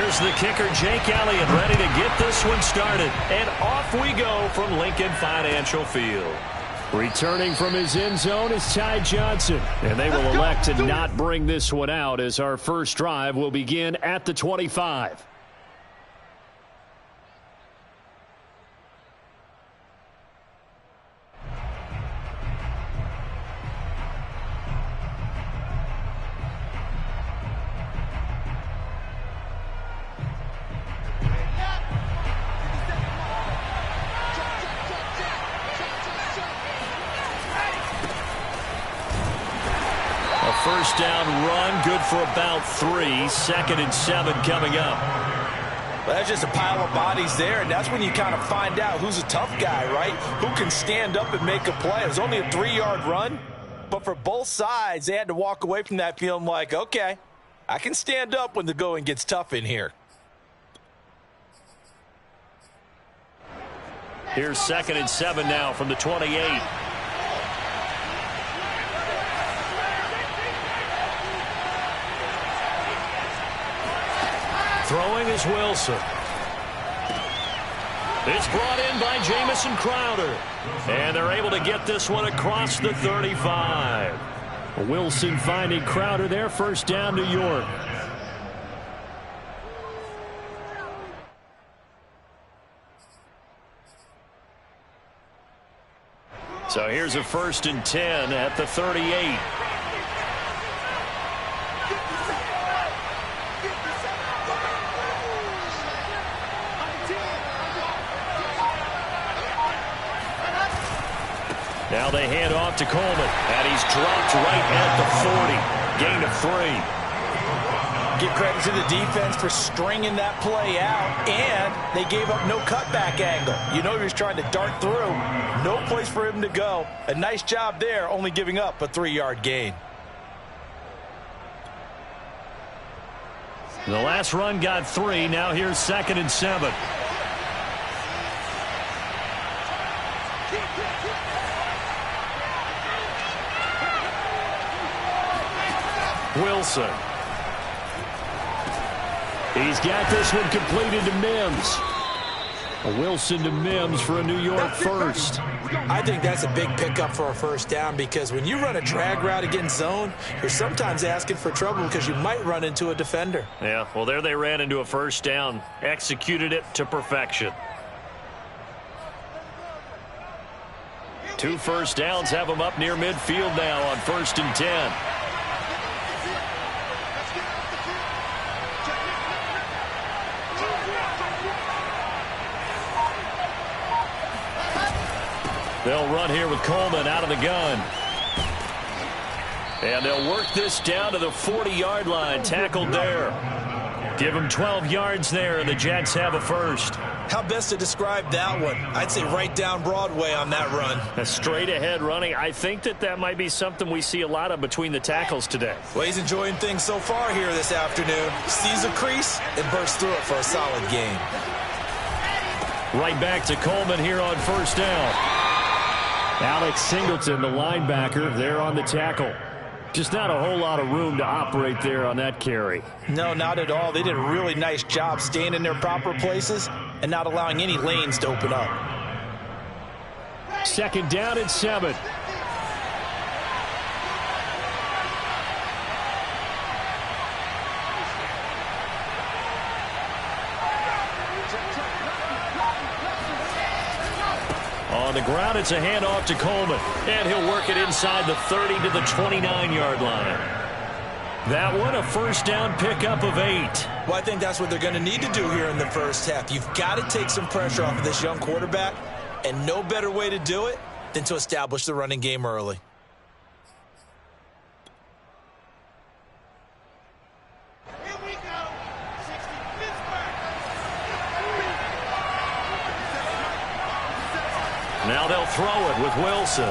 Here's the kicker, Jake Elliott, ready to get this one started. And off we go from Lincoln Financial Field. Returning from his end zone is Ty Johnson. And they will elect to not bring this one out as our first drive will begin at the 25. First down run, good for about 3. 2nd and 7 coming up. Well, that's just a pile of bodies there, and that's when you kind of find out who's a tough guy, right? Who can stand up and make a play. It was only a 3-yard run, but for both sides, they had to walk away from that feeling like, okay, I can stand up when the going gets tough in here. Here's 2nd and 7 now from the 28. Throwing is Wilson. It's brought in by Jamison Crowder. And they're able to get this one across the 35. Wilson finding Crowder there. First down, New York. So here's a 1st and 10 at the 38. Now they hand off to Coleman, and he's dropped right at the 40. Gain of 3. Give credit to the defense for stringing that play out, and they gave up no cutback angle. You know he was trying to dart through. No place for him to go. A nice job there, only giving up a 3-yard gain. The last run got 3. Now here's 2nd and 7. Wilson. He's got this one completed to Mims. A Wilson to Mims for a New York first. I think that's a big pickup for a first down because when you run a drag route against zone, you're sometimes asking for trouble because you might run into a defender. Yeah, well, there they ran into a first down. Executed it to perfection. 2 first downs have them up near midfield now on 1st and 10. They'll run here with Coleman out of the gun. And they'll work this down to the 40-yard line. Tackled there. Give them 12 yards there, and the Jets have a first. How best to describe that one? I'd say right down Broadway on that run. A straight-ahead running. I think that might be something we see a lot of between the tackles today. Well, he's enjoying things so far here this afternoon. Sees a crease and bursts through it for a solid gain. Right back to Coleman here on first down. Alex Singleton, the linebacker, there on the tackle. Just not a whole lot of room to operate there on that carry. No, not at all. They did a really nice job staying in their proper places and not allowing any lanes to open up. 2nd down and 7. On the ground, it's a handoff to Coleman. And he'll work it inside the 30 to the 29-yard line. That one, a first down pickup of 8. Well, I think that's what they're going to need to do here in the first half. You've got to take some pressure off of this young quarterback, and no better way to do it than to establish the running game early. Now they'll throw it with Wilson.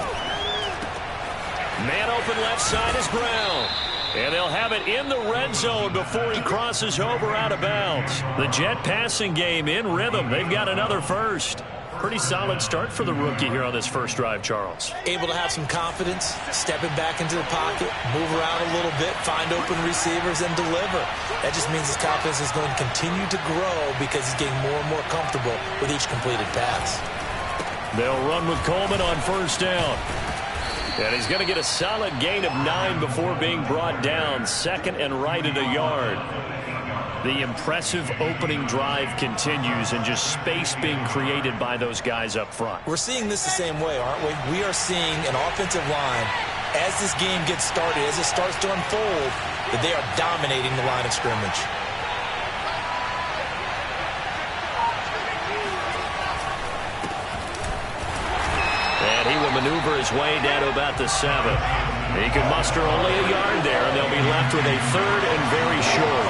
Man open left side is Brown. And they'll have it in the red zone before he crosses over out of bounds. The Jet passing game in rhythm. They've got another first. pretty solid start for the rookie here on this first drive, Charles. Able to have some confidence, stepping back into the pocket, move around a little bit, find open receivers, and deliver. That just means his confidence is going to continue to grow because he's getting more and more comfortable with each completed pass. They'll run with Coleman on first down. And he's going to get a solid gain of 9 before being brought down. Second and right at a yard. The impressive opening drive continues and just space being created by those guys up front. We're seeing this the same way, aren't we? We are seeing an offensive line, as this game gets started, as it starts to unfold, that they are dominating the line of scrimmage. And he will maneuver his way down to about the 7. He can muster only a yard there, and they'll be left with a third and very short.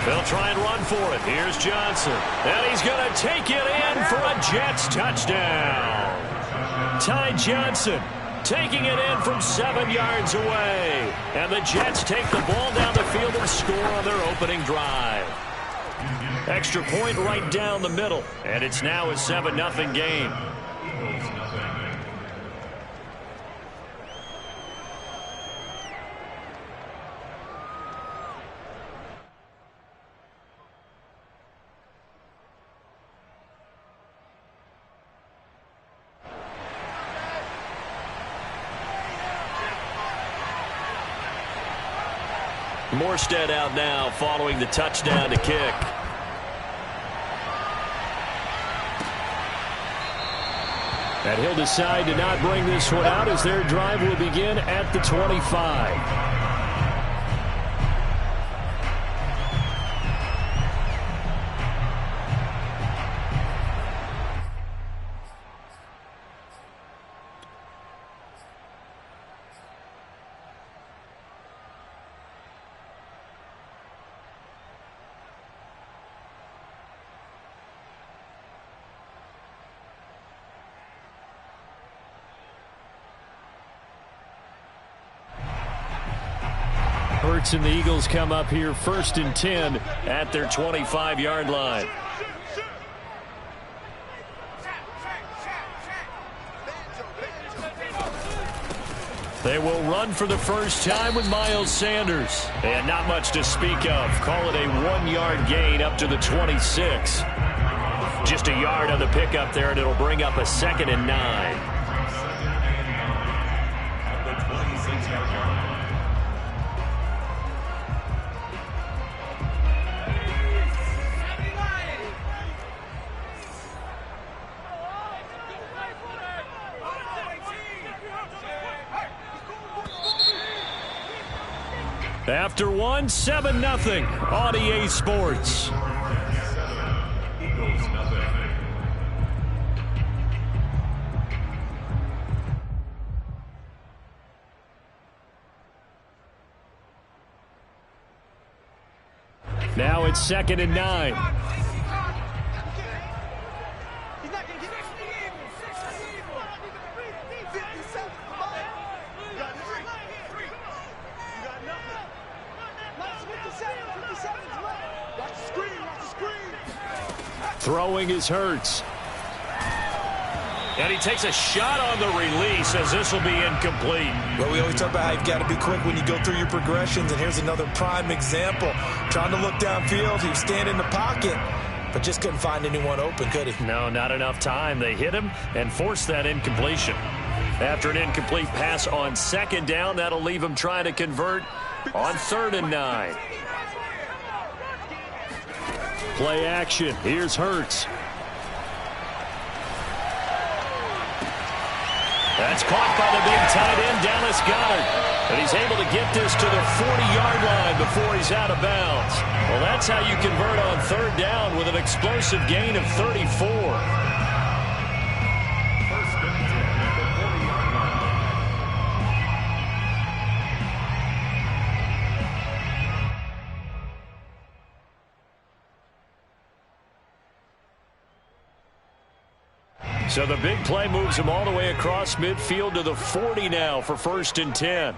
They'll try and run for it. Here's Johnson. And he's going to take it in for a Jets touchdown. Ty Johnson taking it in from 7 yards away. And the Jets take the ball down the field and score on their opening drive. Extra point right down the middle. And it's now a 7-0 game. Morstead out now following the touchdown to kick. And he'll decide to not bring this one out as their drive will begin at the 25. Hurts and the Eagles come up here first and 10 at their 25-yard line. They will run for the first time with Miles Sanders. And not much to speak of. Call it a 1-yard gain up to the 26. Just a yard on the pickup there, and it'll bring up a 2nd and 9. After one, 7-0 on EA Sports. Now it's 2nd and 9. Throwing is Hurts. And he takes a shot on the release as this will be incomplete. Well, we always talk about how you've got to be quick when you go through your progressions, and here's another prime example. Trying to look downfield, he was standing in the pocket, but just couldn't find anyone open, could he? No, not enough time. They hit him and forced that incompletion. After an incomplete pass on 2nd down, that'll leave him trying to convert on 3rd and 9. Play action. Here's Hurts. That's caught by the big tight end, Dallas Goedert. And he's able to get this to the 40-yard line before he's out of bounds. Well, that's how you convert on 3rd down with an explosive gain of 34. So the big play moves him all the way across midfield to the 40 now for 1st and 10.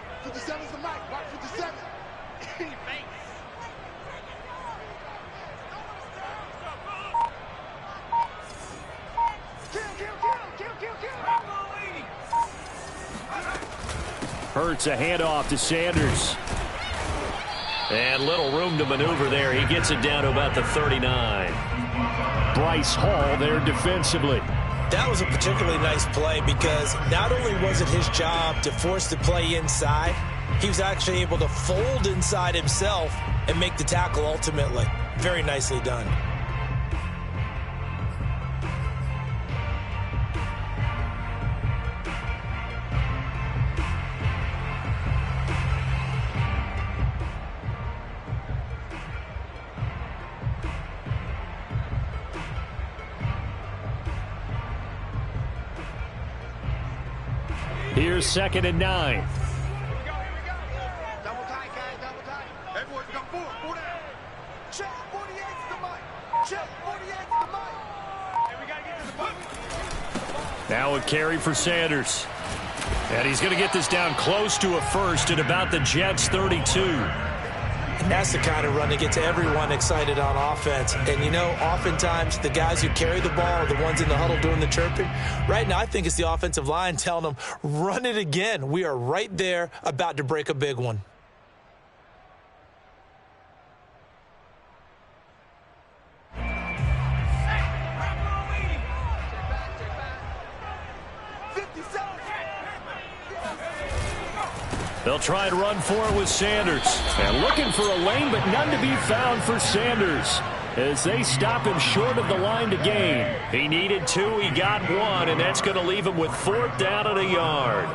Hurts a handoff to Sanders. And little room to maneuver there. He gets it down to about the 39. Bryce Hall there defensively. That was a particularly nice play because not only was it his job to force the play inside, he was actually able to fold inside himself and make the tackle ultimately. Very nicely done. Here's 2nd and 9. Double tight, guys, double tight. Everyone's got four down. Check 48's the mic. Check 48's the mic. And we got to get to the bucket. Now a carry for Sanders. And he's going to get this down close to a first at about the Jets' 32. And that's the kind of run that gets everyone excited on offense. And, you know, oftentimes the guys who carry the ball are the ones in the huddle doing the chirping. Right now, I think it's the offensive line telling them, run it again. We are right there about to break a big one. They'll try and run for it with Sanders. And looking for a lane, but none to be found for Sanders as they stop him short of the line to gain. He needed 2, he got 1, and that's going to leave him with 4th down and a yard.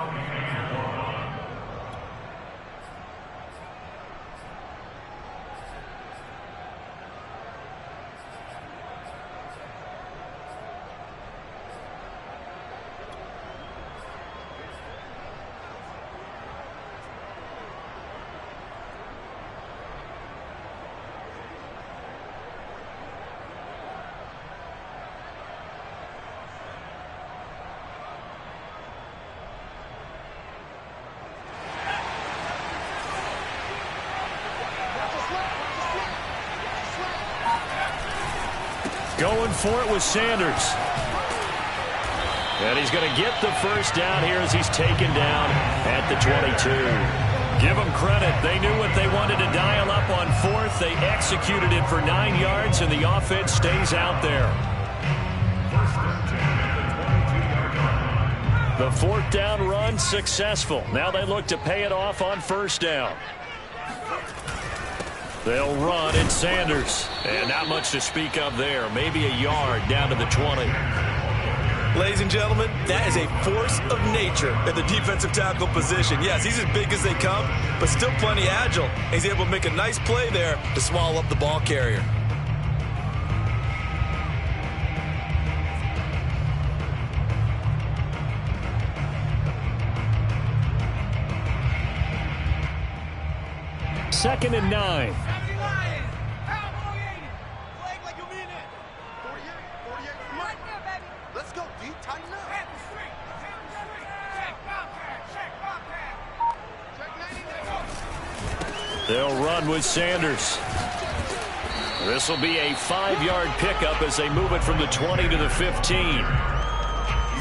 Going for it with Sanders. And he's going to get the first down here as he's taken down at the 22. Give them credit. They knew what they wanted to dial up on 4th. They executed it for 9 yards, and the offense stays out there. The 4th down run successful. Now they look to pay it off on 1st down. They'll run at Sanders. And not much to speak of there. Maybe a yard down to the 20. Ladies and gentlemen, that is a force of nature at the defensive tackle position. Yes, he's as big as they come, but still plenty agile. He's able to make a nice play there to swallow up the ball carrier. Second and 9. Let's go, D. Tighten up. They'll run with Sanders. This will be a 5-yard pickup as they move it from the 20 to the 15.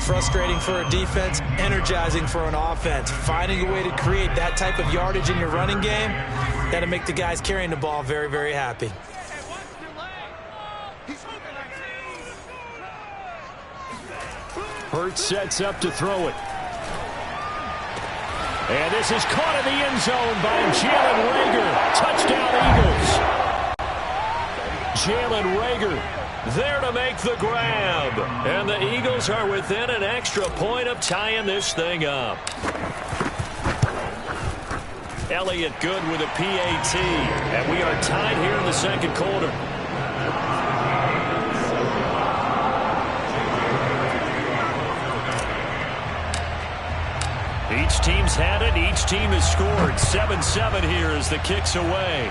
Frustrating for a defense, energizing for an offense. Finding a way to create that type of yardage in your running game, that'll make the guys carrying the ball very, very happy. Hurts sets up to throw it. And this is caught in the end zone by Jalen Rager. Touchdown, Eagles. Jalen Rager there to make the grab. And the Eagles are within an extra point of tying this thing up. Elliott good with a PAT. And we are tied here in the second quarter. Each team's had it. Each team has scored. 7-7 here as the kick's away.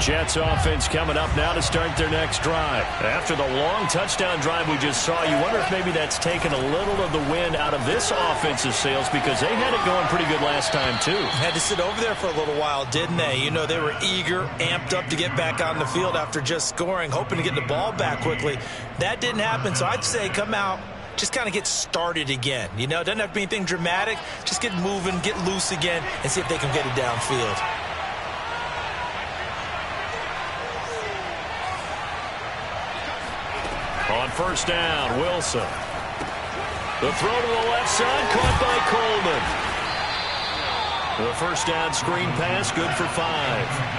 Jets offense coming up now to start their next drive. After the long touchdown drive we just saw, you wonder if maybe that's taken a little of the wind out of this offensive sails, because they had it going pretty good last time too. Had to sit over there for a little while, didn't they? You know, they were eager, amped up to get back on the field after just scoring, hoping to get the ball back quickly. That didn't happen, so I'd say come out, just kind of get started again. You know, it doesn't have to be anything dramatic. Just get moving, get loose again, and see if they can get it downfield. On first down, Wilson. The throw to the left side, caught by Coleman. The first down screen pass, good for 5.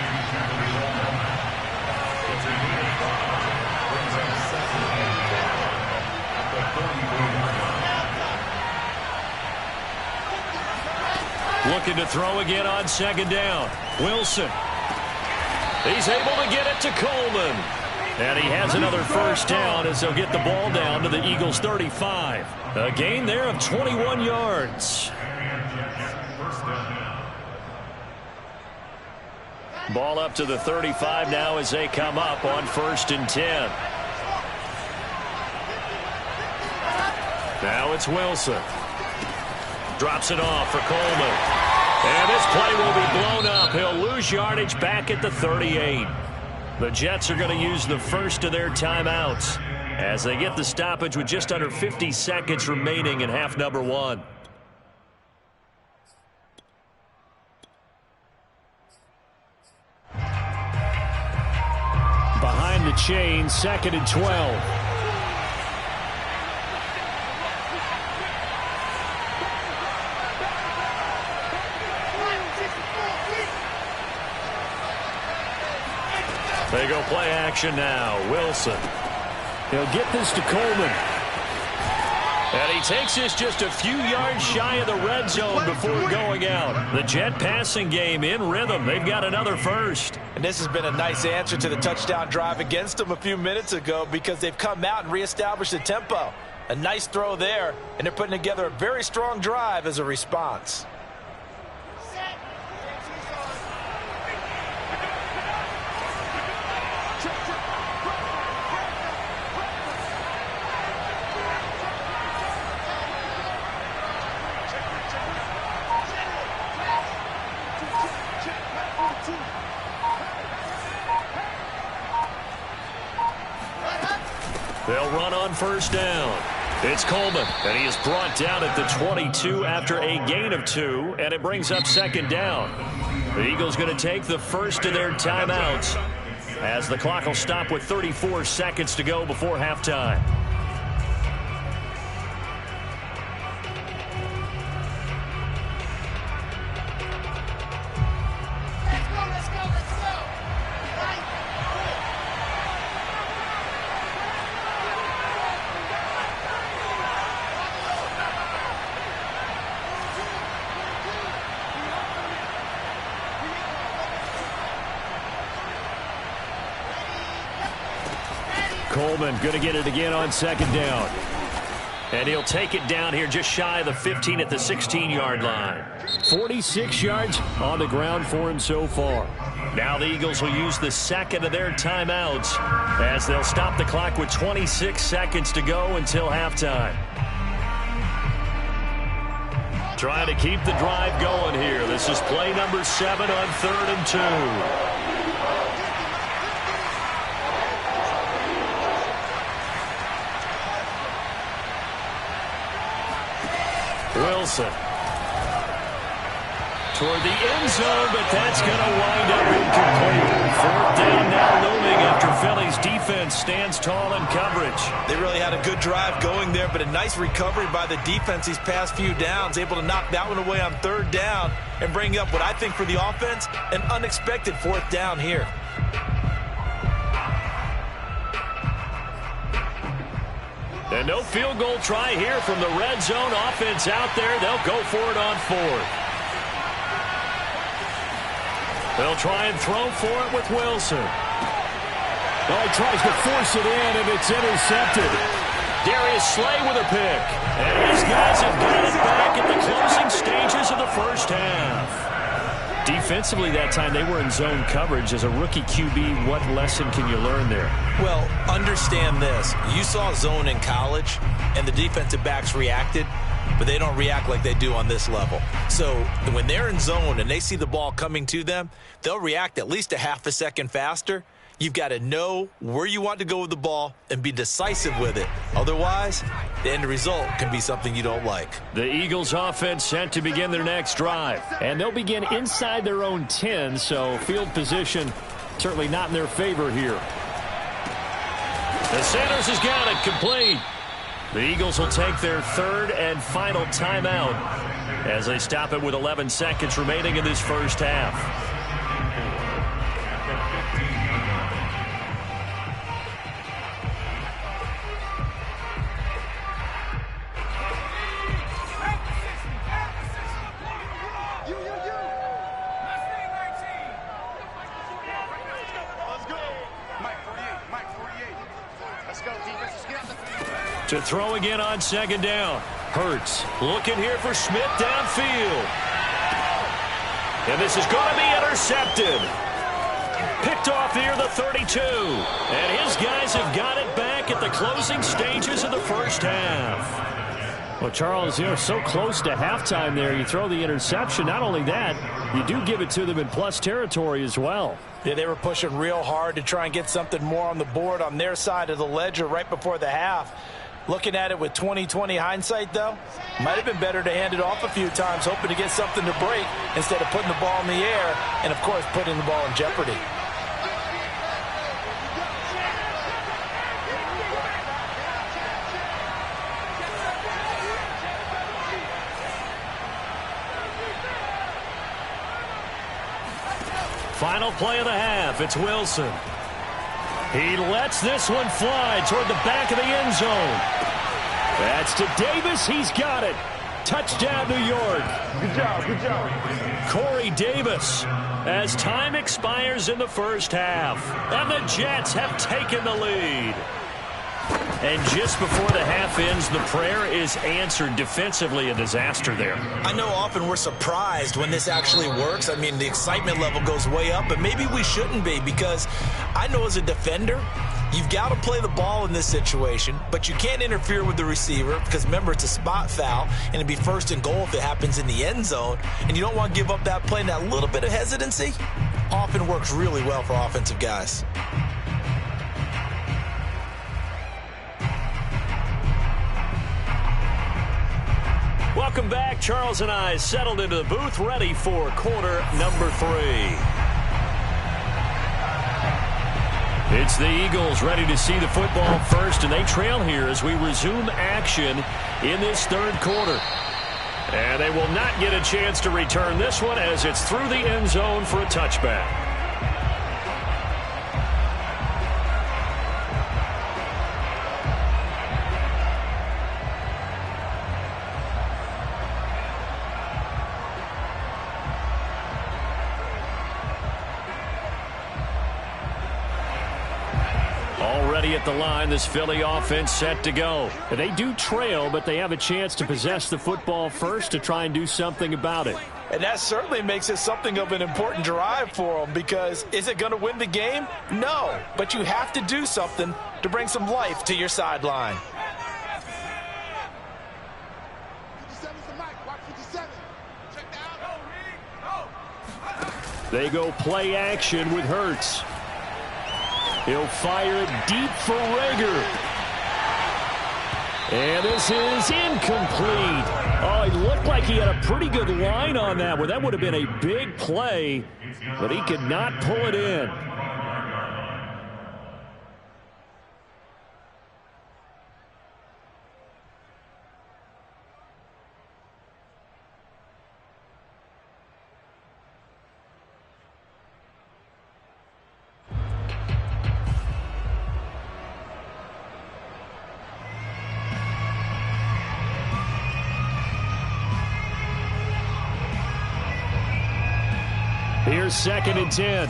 Looking to throw again on second down. Wilson. He's able to get it to Coleman. And he has another first down as they'll get the ball down to the Eagles' 35. A gain there of 21 yards. Ball up to the 35 now as they come up on 1st and 10. Now it's Wilson. Drops it off for Coleman. And this play will be blown up. He'll lose yardage back at the 38. The Jets are going to use the first of their timeouts as they get the stoppage with just under 50 seconds remaining in half number 1. Behind the chain, 2nd and 12. They go play action now. Wilson. He'll get this to Coleman. And he takes this just a few yards shy of the red zone before going out. The Jet passing game in rhythm. They've got another first. And this has been a nice answer to the touchdown drive against them a few minutes ago, because they've come out and reestablished the tempo. A nice throw there, and they're putting together a very strong drive as a response. They'll run on first down. It's Coleman, and he is brought down at the 22 after a gain of 2, and it brings up 2nd down. The Eagles going to take the first of their timeouts as the clock will stop with 34 seconds to go before halftime. Coleman going to get it again on 2nd down. And he'll take it down here just shy of the 15 at the 16-yard line. 46 yards on the ground for him so far. Now the Eagles will use the second of their timeouts as they'll stop the clock with 26 seconds to go until halftime. Trying to keep the drive going here. This is play number 7 on 3rd and 2. Wilson toward the end zone, but that's going to wind up incomplete. 4th down now looming after Philly's defense stands tall in coverage. They really had a good drive going there, but a nice recovery by the defense these past few downs, able to knock that one away on 3rd down and bring up what I think for the offense, an unexpected 4th down here. And no field goal try here from the red zone. Offense out there. They'll go for it on 4th. They'll try and throw for it with Wilson. Oh, he tries to force it in, and it's intercepted. Darius Slay with a pick. And his guys have got it back at the closing stages of the first half. Defensively that time, they were in zone coverage. As a rookie QB, what lesson can you learn there? Well, understand this. You saw zone in college, and the defensive backs reacted, but they don't react like they do on this level. So when they're in zone and they see the ball coming to them, they'll react at least a half a second faster. You've got to know where you want to go with the ball and be decisive with it. Otherwise, the end result can be something you don't like. The Eagles offense set to begin their next drive. And they'll begin inside their own 10, so field position certainly not in their favor here. The Sanders has got it complete. The Eagles will take their third and final timeout as they stop it with 11 seconds remaining in this first half. To throw again on second down. Hurts looking here for Smith downfield. And this is going to be intercepted. Picked off near the 32. And his guys have got it back at the closing stages of the first half. Well, Charles, so close to halftime there. You throw the interception. Not only that, you do give it to them in plus territory as well. Yeah, they were pushing real hard to try and get something more on the board on their side of the ledger right before the half. Looking at it with 20/20 hindsight, though, might have been better to hand it off a few times, hoping to get something to break instead of putting the ball in the air and, of course, putting the ball in jeopardy. Final play of the half. It's Wilson. He lets this one fly toward the back of the end zone. That's to Davis. He's got it. Touchdown, New York. Good job, good job. Corey Davis, as time expires in the first half. And the Jets have taken the lead. And just before the half ends, the prayer is answered. Defensively, a disaster there. I know often we're surprised when this actually works. I mean, the excitement level goes way up, but maybe we shouldn't be, because I know as a defender, you've got to play the ball in this situation, but you can't interfere with the receiver because, remember, it's a spot foul, and it'd be first and goal if it happens in the end zone, and you don't want to give up that play. And that little bit of hesitancy often works really well for offensive guys. Welcome back. Charles and I settled into the booth, ready for quarter number 3. It's the Eagles ready to see the football first, and they trail here as we resume action in this third quarter. And they will not get a chance to return this one as it's through the end zone for a touchback. At the line, this Philly offense set to go. They do trail, but they have a chance to possess the football first to try and do something about it. And that certainly makes it something of an important drive for them, because is it going to win the game? No, but you have to do something to bring some life to your sideline. 57's the mic. Watch 57. Check down. They go play action with Hurts. He'll fire it deep for Rager. And this is incomplete. Oh, it looked like he had a pretty good line on that one. That would have been a big play, but he could not pull it in. Here's 2nd and 10.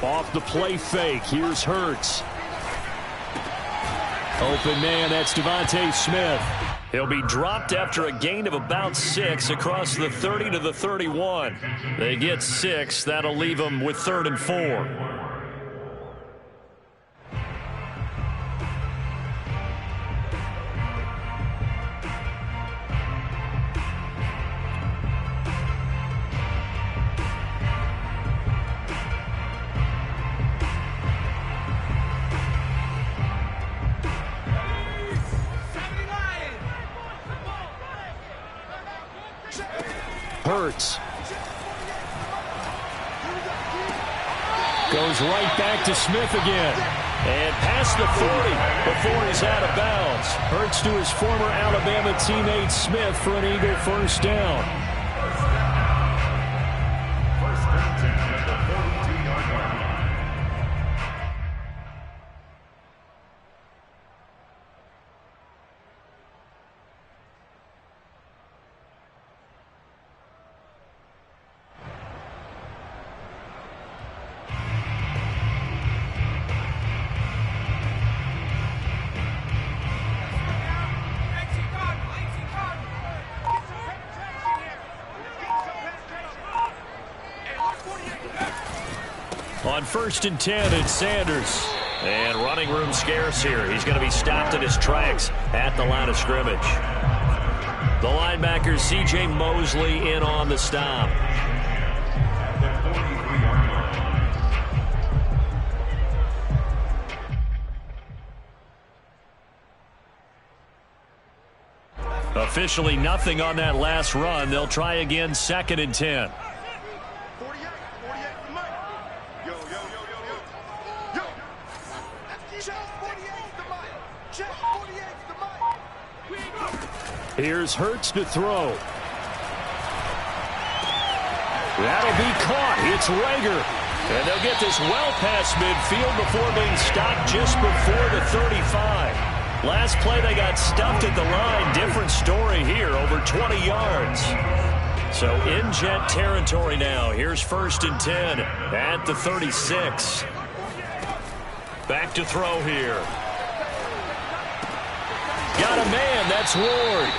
Off the play fake. Here's Hurts. Open man, that's Devontae Smith. He'll be dropped after a gain of about 6 across the 30 to the 31. They get 6. That'll leave them with 3rd and 4. Hurts. Goes right back to Smith again. And past the 40 before he's out of bounds. Hurts to his former Alabama teammate Smith for an Eagle first down. On 1st and 10, it's Sanders. And running room scarce here. He's going to be stopped in his tracks at the line of scrimmage. The linebacker, C.J. Mosley, in on the stop. Officially nothing on that last run. They'll try again 2nd and 10. Here's Hurts to throw. That'll be caught. It's Rager. And they'll get this well past midfield before being stopped just before the 35. Last play they got stuffed at the line. Different story here, over 20 yards. So in jet territory now. Here's 1st and 10 at the 36. Back to throw here. Got a man, that's Ward.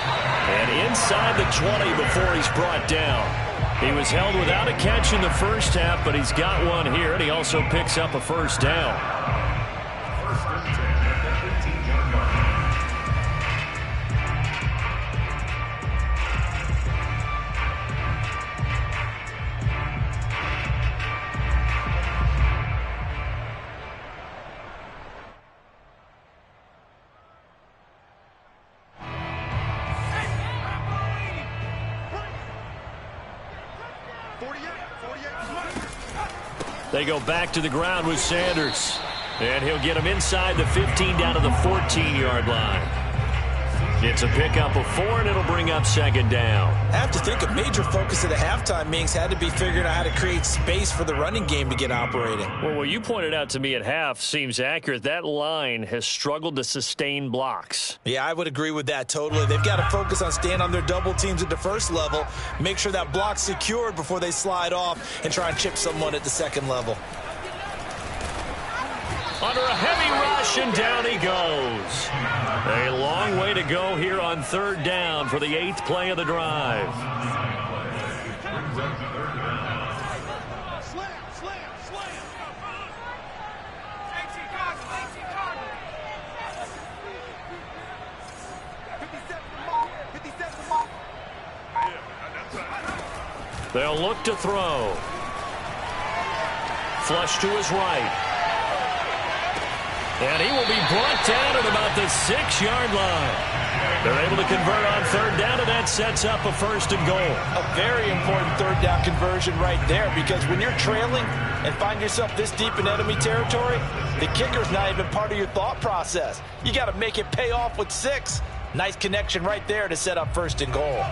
And inside the 20 before he's brought down. He was held without a catch in the first half, but he's got one here, and he also picks up a first down. They go back to the ground with Sanders. And he'll get him inside the 15 down to the 14-yard line. It's a pickup of 4, and it'll bring up 2nd down. I have to think a major focus of the halftime meetings had to be figuring out how to create space for the running game to get operating. Well, what you pointed out to me at half seems accurate. That line has struggled to sustain blocks. Yeah, I would agree with that totally. They've got to focus on staying on their double teams at the first level, make sure that block's secured before they slide off and try and chip someone at the second level. Under a heavy rush, and down he goes. A long way to go here on 3rd down for the 8th play of the drive. They'll look to throw. Flush to his right. And he will be brought down at about the 6-yard line. They're able to convert on 3rd down, and that sets up a 1st and goal. A very important 3rd down conversion right there, because when you're trailing and find yourself this deep in enemy territory, the kicker's not even part of your thought process. You got to make it pay off with 6. Nice connection right there to set up 1st and goal.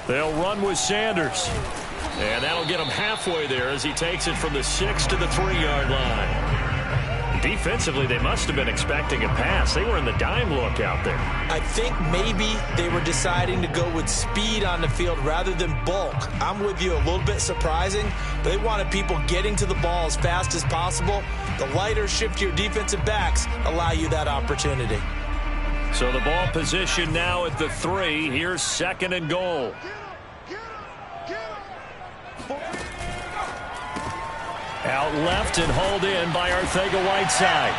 They'll run with Sanders. And that'll get him halfway there as he takes it from the 6 to the 3-yard line. Defensively, they must have been expecting a pass. They were in the dime look out there. I think maybe they were deciding to go with speed on the field rather than bulk. I'm with you, a little bit surprising. But they wanted people getting to the ball as fast as possible. The lighter, shiftier defensive backs allow you that opportunity. So the ball position now at the 3. Here's 2nd and goal. Out left and hauled in by Arcega-Whiteside.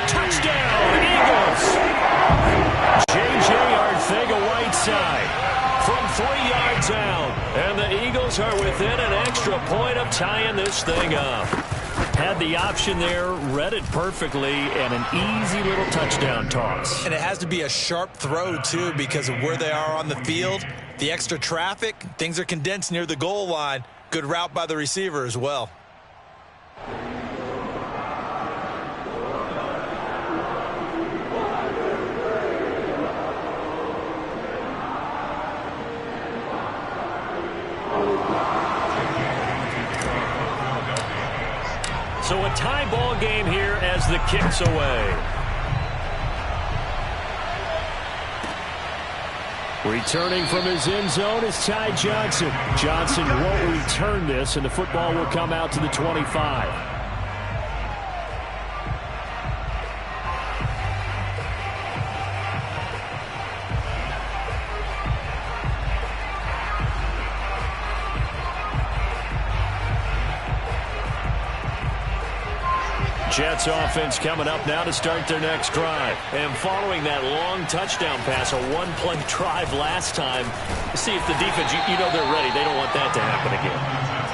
Touchdown, Eagles! J.J. Arcega-Whiteside from 3 yards out. And the Eagles are within an extra point of tying this thing up. Had the option there, read it perfectly, and an easy little touchdown toss. And it has to be a sharp throw, too, because of where they are on the field. The extra traffic, things are condensed near the goal line. Good route by the receiver as well. So a tie ball game here as the kick's away. Returning from his end zone is Ty Johnson. Johnson won't return this, and the football will come out to the 25. Jets offense coming up now to start their next drive. And following that long touchdown pass, a one-play drive last time, see if the defense, you know they're ready. They don't want that to happen again.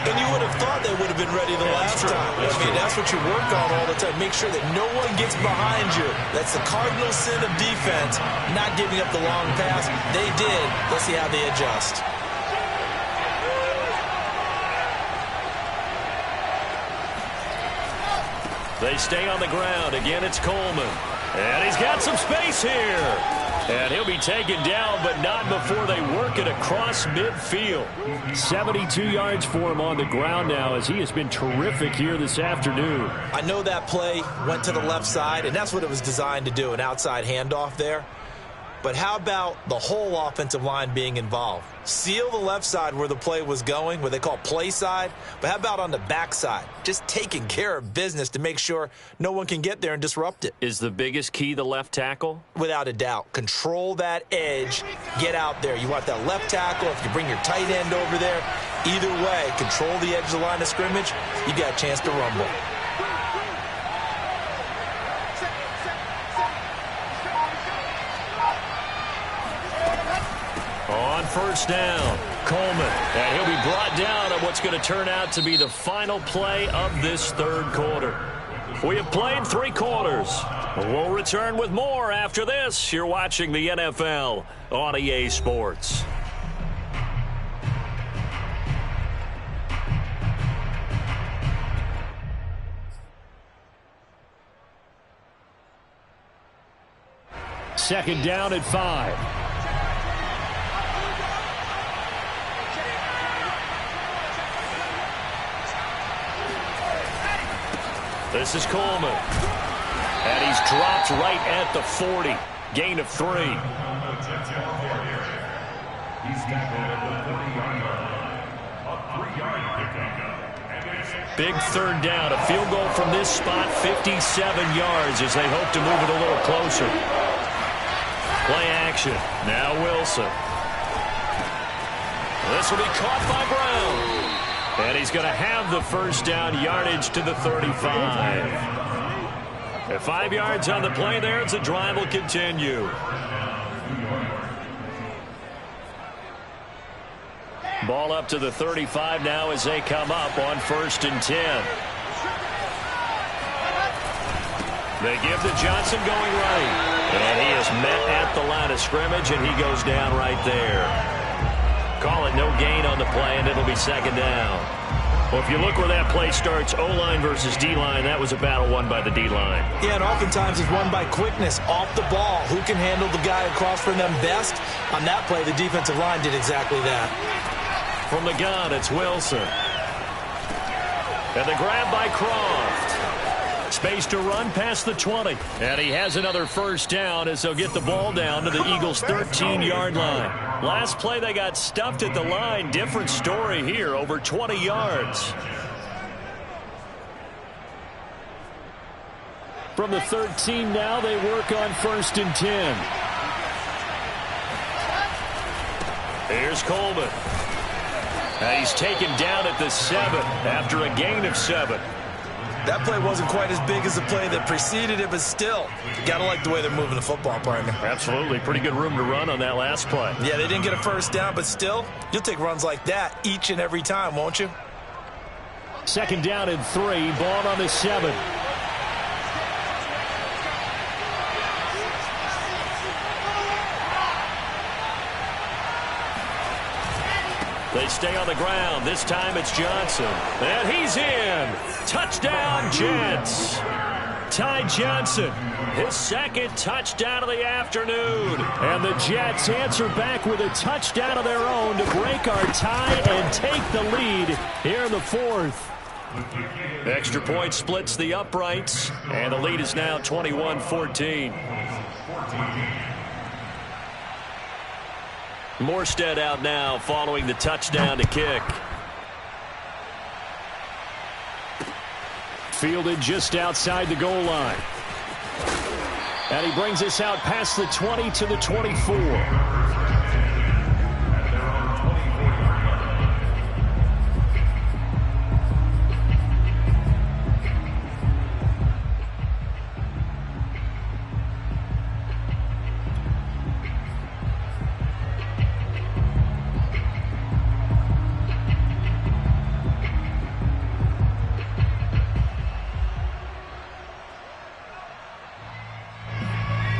And you would have thought they would have been ready the last time. That's what you work on all the time. Make sure that no one gets behind you. That's the cardinal sin of defense, not giving up the long pass. They did. Let's see how they adjust. They stay on the ground. Again, it's Coleman. And he's got some space here. And he'll be taken down, but not before they work it across midfield. 72 yards for him on the ground now, as he has been terrific here this afternoon. I know that play went to the left side, and that's what it was designed to do, an outside handoff there. But how about the whole offensive line being involved? Seal the left side where the play was going, what they call play side. But how about on the back side? Just taking care of business to make sure no one can get there and disrupt it. Is the biggest key the left tackle? Without a doubt. Control that edge. Get out there. You want that left tackle. If you bring your tight end over there, either way, control the edge of the line of scrimmage, you got a chance to rumble. On first down, Coleman. And he'll be brought down on what's going to turn out to be the final play of this third quarter. We have played 3 quarters. We'll return with more after this. You're watching the NFL on EA Sports. Second down at 5. This is Coleman. And he's dropped right at the 40. Gain of 3. Big third down. A field goal from this spot, 57 yards as they hope to move it a little closer. Play action. Now Wilson. This will be caught by Brown. And he's going to have the first down, yardage to the 35. At 5 yards on the play there, the drive will continue. Ball up to the 35 now as they come up on 1st and 10. They give to Johnson going right. And he is met at the line of scrimmage, and he goes down right there. Call it no gain on the play, and it'll be 2nd down. Well, if you look where that play starts, O-line versus D-line, that was a battle won by the D-line. Yeah, and oftentimes it's won by quickness, off the ball. Who can handle the guy across from them best? On that play, the defensive line did exactly that. From the gun, it's Wilson. And the grab by Croft. space to run past the 20. And he has another first down as they'll get the ball down to the Eagles' 13-yard line. Last play they got stuffed at the line. Different story here, over 20 yards. From the 13 now, they work on 1st and 10. Here's Coleman. And he's taken down at the 7 after a gain of 7. That play wasn't quite as big as the play that preceded it, but still, you got to like the way they're moving the football, partner. Absolutely. Pretty good room to run on that last play. Yeah, they didn't get a first down, but still, you'll take runs like that each and every time, won't you? 2nd down and 3. Ball on the 7. They stay on the ground. This time it's Johnson. And he's in. Touchdown, Jets. Ty Johnson, his 2nd touchdown of the afternoon. And the Jets answer back with a touchdown of their own to break our tie and take the lead here in the 4th. Extra point splits the uprights, and the lead is now 21-14. Morstead out now following the touchdown to kick. Fielded just outside the goal line. And he brings us out past the 20 to the 24.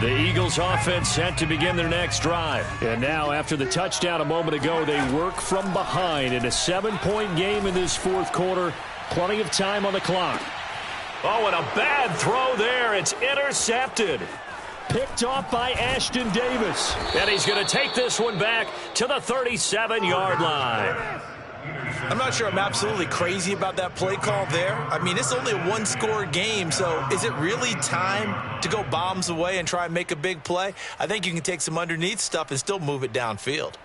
The Eagles offense set to begin their next drive. And now, after the touchdown a moment ago, they work from behind in a 7-point game in this 4th quarter. Plenty of time on the clock. Oh, and a bad throw there. It's intercepted. Picked off by Ashton Davis. And he's going to take this one back to the 37-yard line. I'm not sure I'm absolutely crazy about that play call there. I mean, it's only a 1-score game, so is it really time to go bombs away and try and make a big play? I think you can take some underneath stuff and still move it downfield.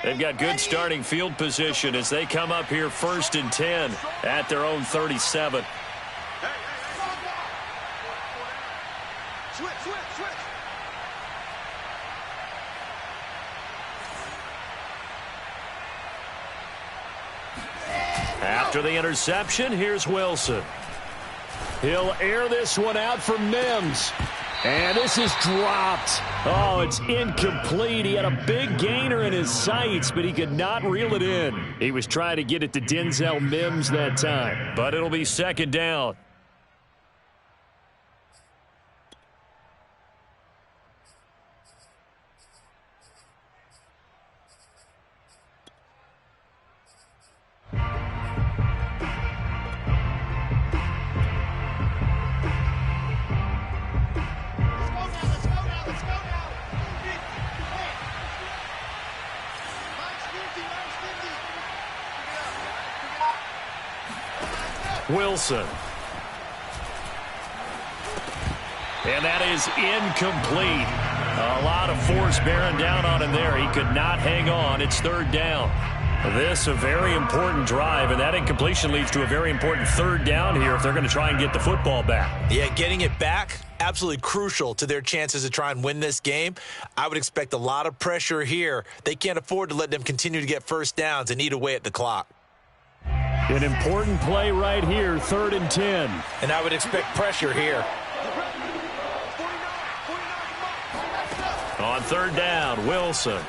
They've got good starting field position as they come up here 1st and 10 at their own 37. Switch. After the interception, here's Wilson. He'll air this one out for Mims. And this is dropped. Oh, it's incomplete. He had a big gainer in his sights, but he could not reel it in. He was trying to get it to Denzel Mims that time, but it'll be 2nd down. Wilson. And that is incomplete. A lot of force bearing down on him there. He could not hang on. It's 3rd down. This a very important drive, and that incompletion leads to a very important 3rd down here if they're going to try and get the football back. Yeah, getting it back, absolutely crucial to their chances to try and win this game. I would expect a lot of pressure here. They can't afford to let them continue to get first downs and eat away at the clock. An important play right here, 3rd and 10. And I would expect pressure here. On 3rd down, Wilson.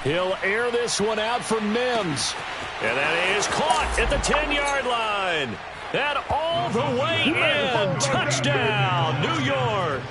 He'll air this one out for Mims. And that is caught at the 10-yard line. And all the way in. Touchdown, New York.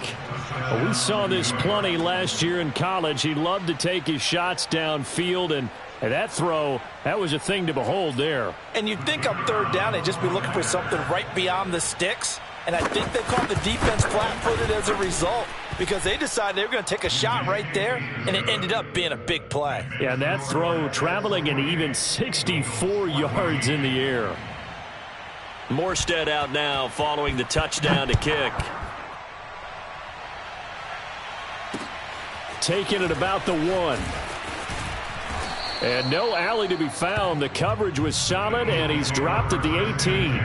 We saw this plenty last year in college. He loved to take his shots downfield, and that throw, that was a thing to behold there. And you'd think on 3rd down they'd just be looking for something right beyond the sticks. And I think they caught the defense flat-footed as a result. because they decided they were going to take a shot right there, and it ended up being a big play. Yeah, and that throw traveling an even 64 yards in the air. Morstead out now following the touchdown to kick. Taking it about the 1. And no alley to be found. The coverage was solid, and he's dropped at the 18.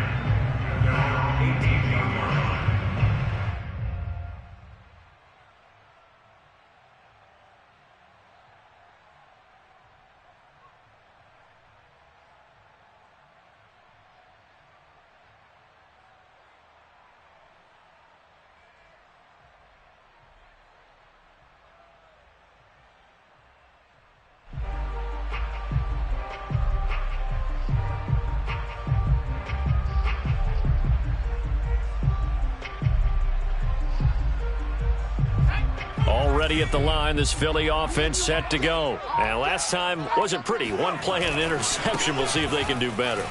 Already at the line, this Philly offense set to go. And last time wasn't pretty. One play and an interception. We'll see if they can do better.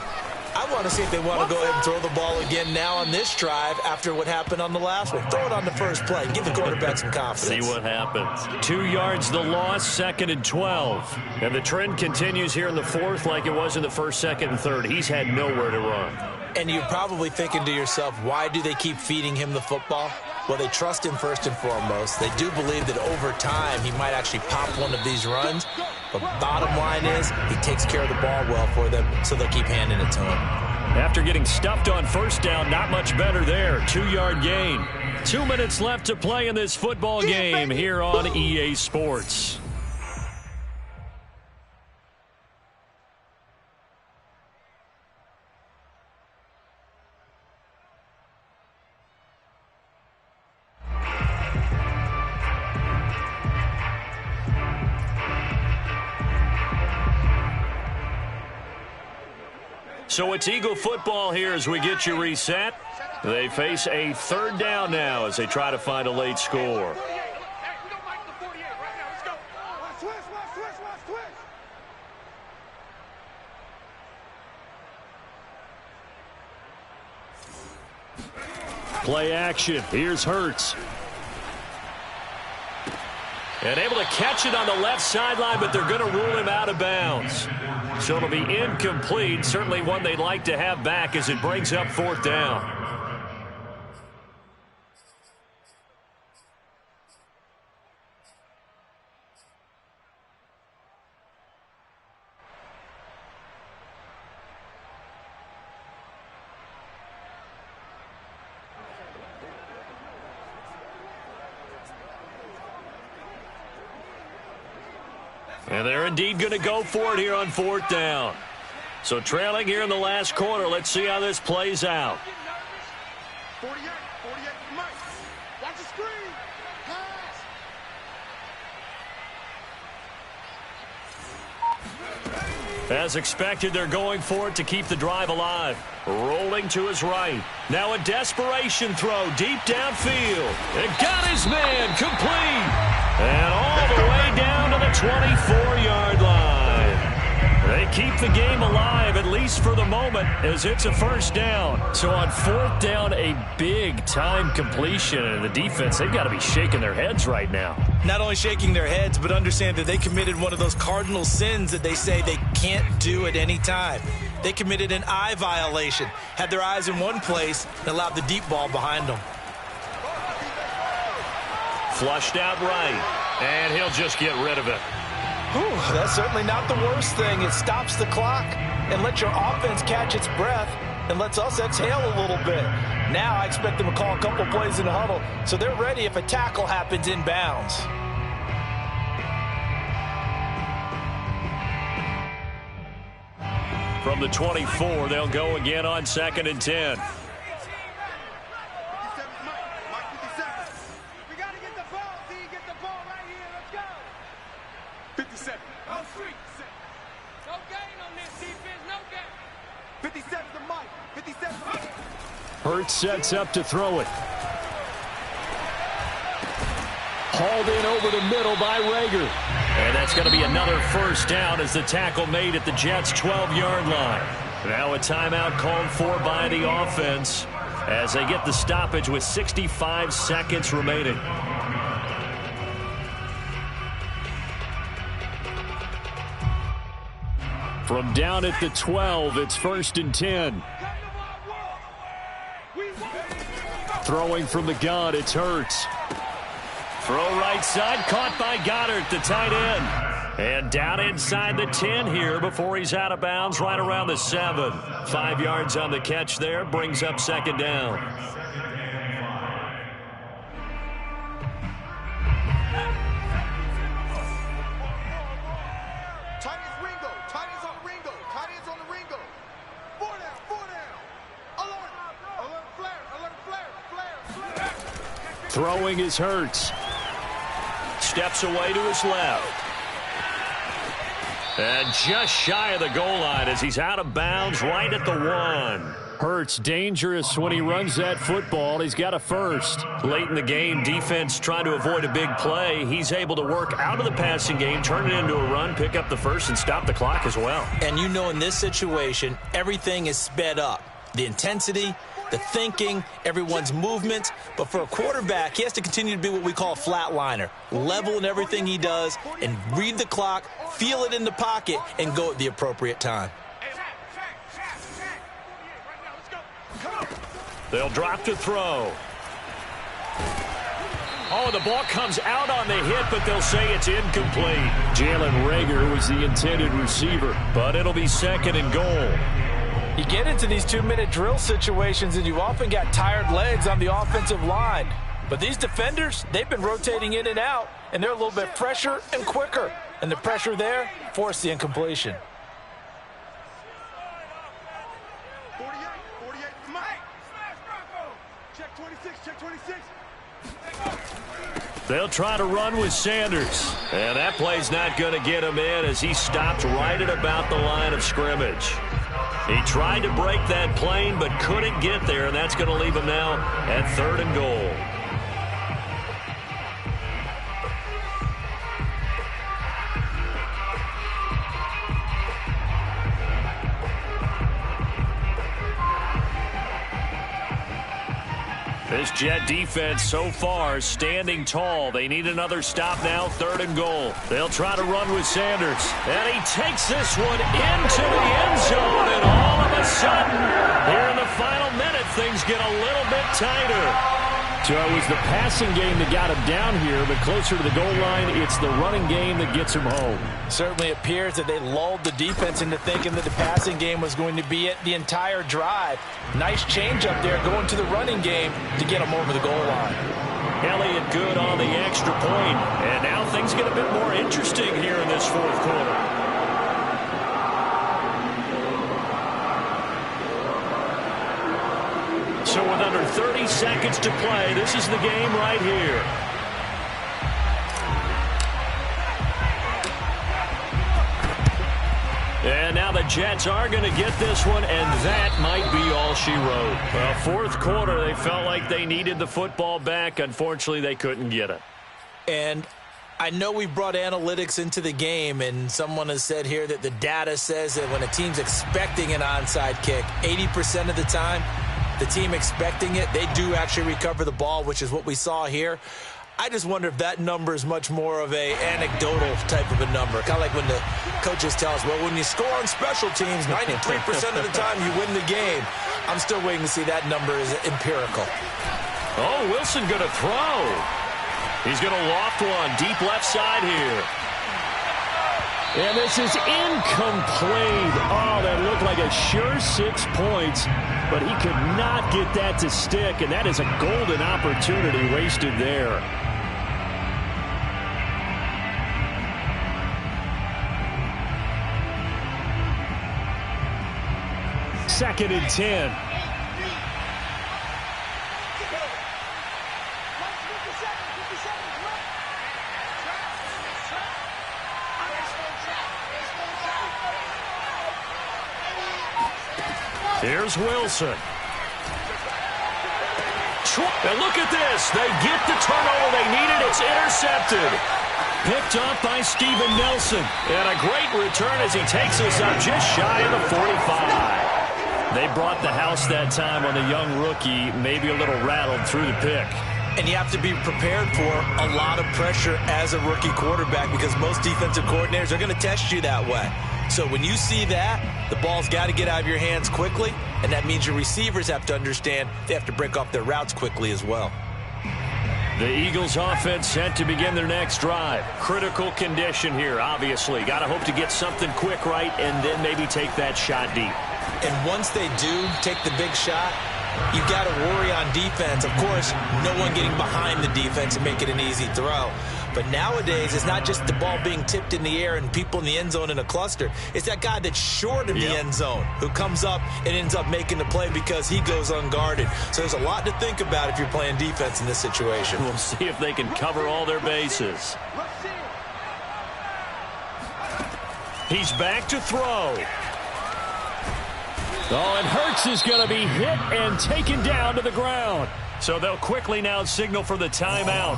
I want to see if they want to go ahead and throw the ball again now on this drive after what happened on the last one. Throw it on the first play. Give the quarterback some confidence. See what happens. 2 yards the loss, 2nd and 12. And the trend continues here in the 4th like it was in the 1st, 2nd, and 3rd. He's had nowhere to run. And you're probably thinking to yourself, why do they keep feeding him the football? Well, they trust him first and foremost. They do believe that over time he might actually pop one of these runs. But bottom line is he takes care of the ball well for them, so they'll keep handing it to him. After getting stuffed on first down, not much better there. 2-yard gain. 2 minutes left to play in this football game here on EA Sports. So it's Eagle football here as we get you reset. They face a 3rd down now as they try to find a late score. Play action. Here's Hurts. And able to catch it on the left sideline, but they're going to rule him out of bounds. So it'll be incomplete. Certainly one they'd like to have back as it brings up 4th down. And they're indeed going to go for it here on 4th down. So trailing here in the last quarter. Let's see how this plays out. 48, Mike. Watch the screen. Pass. As expected, they're going for it to keep the drive alive. Rolling to his right. Now a desperation throw deep downfield. It got his man complete. And all the way down to the 24-yard line. They keep the game alive, at least for the moment, as it's a 1st down. So on 4th down, a big-time completion. And the defense, they've got to be shaking their heads right now. Not only shaking their heads, but understand that they committed one of those cardinal sins that they say they can't do at any time. They committed an eye violation, had their eyes in one place, and allowed the deep ball behind them. Flushed out right, and he'll just get rid of it. Whew, that's certainly not the worst thing. It stops the clock and lets your offense catch its breath and lets us exhale a little bit. Now I expect them to call a couple plays in the huddle so they're ready if a tackle happens inbounds. From the 24, they'll go again on 2nd and 10. Hurts sets up to throw it. Hauled in over the middle by Rager. And that's going to be another 1st down as the tackle made at the Jets' 12-yard line. Now a timeout called for by the offense as they get the stoppage with 65 seconds remaining. From down at the 12, it's 1st and 10. Throwing from the gun, it's Hurts. Throw right side, caught by Goddard, the tight end. And down inside the 10 here before he's out of bounds, right around the 7. 5 yards on the catch there, brings up 2nd down. Throwing is Hurts. Steps away to his left. And just shy of the goal line as he's out of bounds right at the 1. Hurts dangerous when he runs that football. He's got a first. Late in the game, defense trying to avoid a big play. He's able to work out of the passing game, turn it into a run, pick up the first, and stop the clock as well. And you know in this situation, everything is sped up. The intensity, the thinking, everyone's movement. But for a quarterback, he has to continue to be what we call a flatliner. Level in everything he does and read the clock, feel it in the pocket, and go at the appropriate time. They'll drop to throw. Oh, the ball comes out on the hit, but they'll say it's incomplete. Jalen Reagor was the intended receiver, but it'll be 2nd and goal. You get into these 2-minute drill situations, and you often got tired legs on the offensive line. But these defenders, they've been rotating in and out, and they're a little bit fresher and quicker. And the pressure there forced the incompletion. 48, Mike. Check 26, check 26. They'll try to run with Sanders. And that play's not going to get him in as he stopped right at about the line of scrimmage. He tried to break that plane but couldn't get there, and that's going to leave him now at 3rd and goal. This Jet defense so far standing tall. They need another stop now, 3rd and goal. They'll try to run with Sanders. And he takes this one into the end zone. And all of a sudden, here in the final minute, things get a little bit tighter. So it was the passing game that got him down here, but closer to the goal line, it's the running game that gets him home. Certainly appears that they lulled the defense into thinking that the passing game was going to be it the entire drive. Nice change up there going to the running game to get him over the goal line. Elliott good on the extra point, and now things get a bit more interesting here in this 4th quarter. So with under 30 seconds to play, this is the game right here. And now the Jets are going to get this one, and that might be all she wrote. Well, 4th quarter, they felt like they needed the football back. Unfortunately, they couldn't get it. And I know we brought analytics into the game, and someone has said here that the data says that when a team's expecting an onside kick, 80% of the time, the team expecting it, they do actually recover the ball, which is what we saw here. I just wonder if that number is much more of a anecdotal type of a number. Kind of like when the coaches tell us, well, when you score on special teams, 93% of the time you win the game. I'm still waiting to see that number is empirical. Oh, Wilson going to throw. He's going to loft one deep left side here. And this is incomplete. Oh, that looked like a sure 6 points, but he could not get that to stick, and that is a golden opportunity wasted there. Second and 10. Here's Wilson. And look at this. They get the turnover they needed. It's intercepted. Picked off by Steven Nelson. And a great return as he takes us up just shy of the 45. They brought the house that time on the young rookie, maybe a little rattled through the pick. And you have to be prepared for a lot of pressure as a rookie quarterback because most defensive coordinators are going to test you that way. So when you see that, the ball's got to get out of your hands quickly, and that means your receivers have to understand they have to break off their routes quickly as well. The Eagles offense set to begin their next drive. Critical condition here, obviously. Got to hope to get something quick right and then maybe take that shot deep. And once they do take the big shot, you got to worry on defense. Of course, no one getting behind the defense and make it an easy throw. But nowadays, it's not just the ball being tipped in the air and people in the end zone in a cluster. It's that guy that's short of the end zone who comes up and ends up making the play because he goes unguarded. So there's a lot to think about if you're playing defense in this situation. We'll see if they can cover all their bases. He's back to throw. Oh, and Hurts is going to be hit and taken down to the ground. So they'll quickly now signal for the timeout.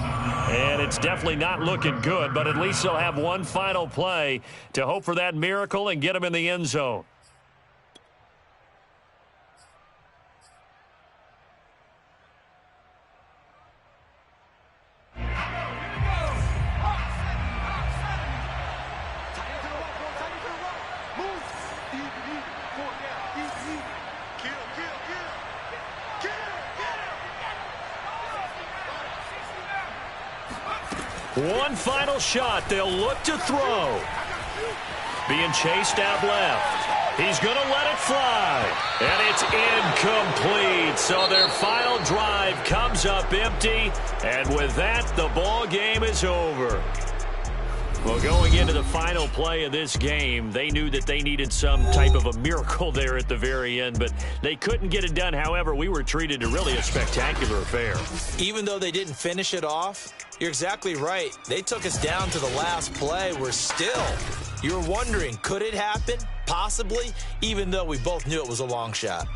And it's definitely not looking good, but at least they'll have one final play to hope for that miracle and get them in the end zone. One final shot. They'll look to throw. Being chased out left. He's going to let it fly. And it's incomplete. So their final drive comes up empty. And with that, the ball game is over. Well, going into the final play of this game, they knew that they needed some type of a miracle there at the very end, but they couldn't get it done. However, we were treated to really a spectacular affair. Even though they didn't finish it off, you're exactly right. They took us down to the last play. You're wondering, could it happen? Possibly, even though we both knew it was a long shot.